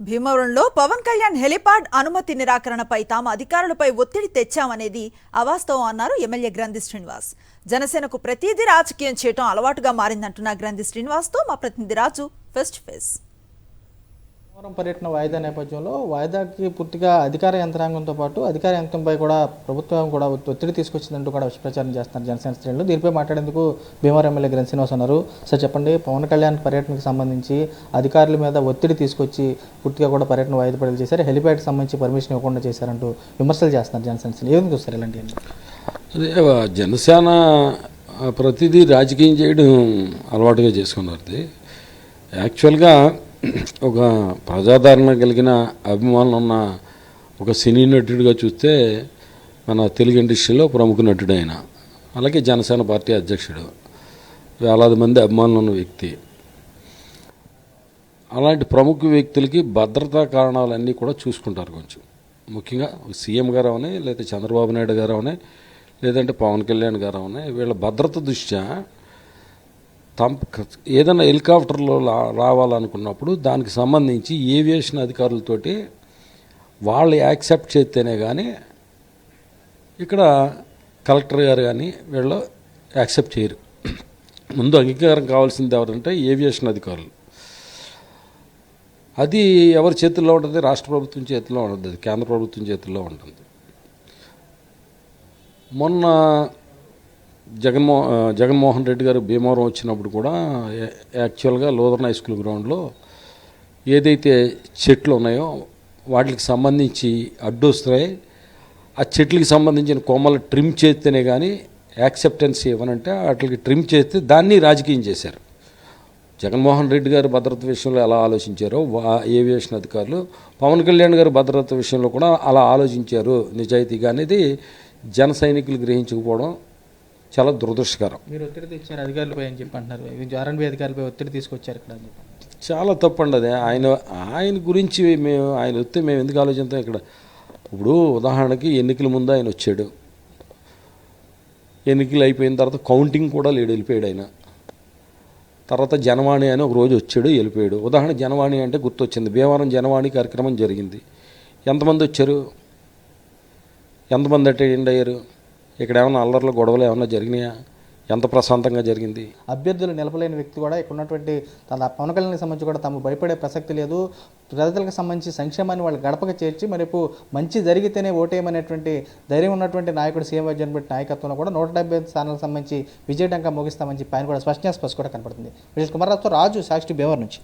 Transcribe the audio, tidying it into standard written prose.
భీమవరంలో పవన్ కళ్యాణ్ హెలిపాడ్ అనుమతి నిరాకరణపై తాము అధికారులపై ఒత్తిడి తెచ్చామనేది అవాస్తవం అన్నారు ఎమ్మెల్యే గ్రంథి శ్రీనివాస్. జనసేనకు ప్రతిదీ రాజకీయం చేయటం అలవాటుగా మారిందంటున్న గ్రంథి శ్రీనివాస్తో మా ప్రతినిధి రాజు ఫేస్ టు ఫేస్. భీమవరం పర్యటన వాయిదా నేపథ్యంలో వాయిదాకి పూర్తిగా అధికార యంత్రాంగంతో పాటు అధికార యంత్రంపై కూడా ప్రభుత్వం కూడా ఒత్తిడి తీసుకొచ్చిందంటూ కూడా ప్రచారం చేస్తున్నారు జనసేన శ్రేణులు. దీనిపై మాట్లాడేందుకు భీమవరం ఎమ్మెల్యే గ్రంథి శ్రీనివాస్ ఉన్నారు. సార్ చెప్పండి, పవన్ కళ్యాణ్ పర్యటనకు సంబంధించి అధికారుల మీద ఒత్తిడి తీసుకొచ్చి పూర్తిగా కూడా పర్యటన వాయిదా పడేలా చేశారు, హెలిప్యాడ్కి సంబంధించి పర్మిషన్ ఇవ్వకుండా చేశారంటూ విమర్శలు చేస్తున్నారు జనసేన శ్రేణులు. ఏం చూస్తారు ఇలాంటి? అదే జనసేన ప్రతిదీ రాజకీయం చేయడం అలవాటుగా చేసుకున్నారు. యాక్చువల్గా ఒక ప్రజాదరణ కలిగిన అభిమానులు ఉన్న ఒక సినీ నటుడిగా చూస్తే మన తెలుగు ఇండస్ట్రీలో ప్రముఖ నటుడు ఆయన. అలాగే జనసేన పార్టీ అధ్యక్షుడు, వేలాది మంది అభిమానులు ఉన్న వ్యక్తి. అలాంటి ప్రముఖ వ్యక్తులకి భద్రతా కారణాలన్నీ కూడా చూసుకుంటారు. కొంచెం ముఖ్యంగా సీఎం గారు అవనే, లేదా చంద్రబాబు నాయుడు గారు అవనే, లేదంటే పవన్ కళ్యాణ్ గారు అవనే, వీళ్ళ భద్రత దృష్ట్యా ఏదైనా హెలికాప్టర్లో రావాలనుకున్నప్పుడు దానికి సంబంధించి ఏవియేషన్ అధికారులతోటి వాళ్ళు యాక్సెప్ట్ చేస్తేనే కానీ ఇక్కడ కలెక్టర్ గారు కానీ వీళ్ళు యాక్సెప్ట్ చేయరు. ముందు అంగీకారం కావాల్సింది ఎవరంటే ఏవియేషన్ అధికారులు. అది ఎవరి చేతుల్లో ఉంటుంది? రాష్ట్ర ప్రభుత్వం చేతిలో ఉంటుంది, కేంద్ర ప్రభుత్వం చేతుల్లో ఉంటుంది. మొన్న జగన్మోహన్ రెడ్డి గారు భీమవరం వచ్చినప్పుడు కూడా యాక్చువల్గా లోదర్న్ హై స్కూల్ గ్రౌండ్లో ఏదైతే చెట్లు ఉన్నాయో వాటికి సంబంధించి అడ్డొస్తున్నాయి. ఆ చెట్లకి సంబంధించిన కొమ్మలు ట్రిమ్ చేస్తేనే కానీ యాక్సెప్టెన్స్ ఇవ్వనంటే వాటికి ట్రిమ్ చేస్తే దాన్ని రాజకీయం చేశారు. జగన్మోహన్ రెడ్డి గారు భద్రత విషయంలో ఎలా ఆలోచించారో ఏవియేషన్ అధికారులు పవన్ కళ్యాణ్ గారు భద్రత విషయంలో కూడా అలా ఆలోచించారు నిజాయితీగా అనేది జన సైనికులు గ్రహించకపోవడం చాలా దురదృష్టకరం. మీరు ఒత్తిడి తెచ్చారు అధికారులపై అని చెప్పి అంటున్నారు. ఆర్ఎండ్బీ అధికారులపై ఒత్తిడి తీసుకొచ్చారు ఇక్కడ. చాలా తప్పండి అది. ఆయన గురించి ఆయన వస్తే మేము ఎందుకు ఆలోచిస్తాం ఇక్కడ? ఇప్పుడు ఉదాహరణకి ఎన్నికల ముందు ఆయన వచ్చాడు, ఎన్నికలు అయిపోయిన తర్వాత కౌంటింగ్ కూడా లేడు, వెళ్ళిపోయాడు ఆయన. తర్వాత జనవాణి అని ఒక రోజు వచ్చాడు, వెళ్ళిపోయాడు. ఉదాహరణ జనవాణి అంటే గుర్తొచ్చింది, భీమవరం జనవాణి కార్యక్రమం జరిగింది. ఎంతమంది వచ్చారు? ఎంతమంది అటెండ్ అయ్యారు? ఇక్కడ ఏమైనా అల్లర్లు గొడవలు ఏమైనా జరిగినాయా? ఎంత ప్రశాంతంగా జరిగింది? అభ్యర్థులు నిలపలేని వ్యక్తి కూడా ఇక్కడ ఉన్నటువంటి తన పవన్ కళ్యాణ్కి సంబంధించి కూడా తమకు భయపడే ప్రసక్తి లేదు. ప్రజలకు సంబంధించి సంక్షేమాన్ని వాళ్ళు గడపక చేర్చి మరిపు మంచి జరిగితేనే ఓటేయమనేటువంటి ధైర్యం ఉన్నటువంటి నాయకుడు సీఎం వైఎస్ నాయకత్వంలో కూడా 175 స్థానాలకు సంబంధించి విజయడంగా మోగిస్తామని చెప్పి ఆయన కూడా స్పష్టంగా కూడా కనపడుతుంది. విజయ్ కుమార్ రాజు, సాక్షి, భీమవరం నుంచి.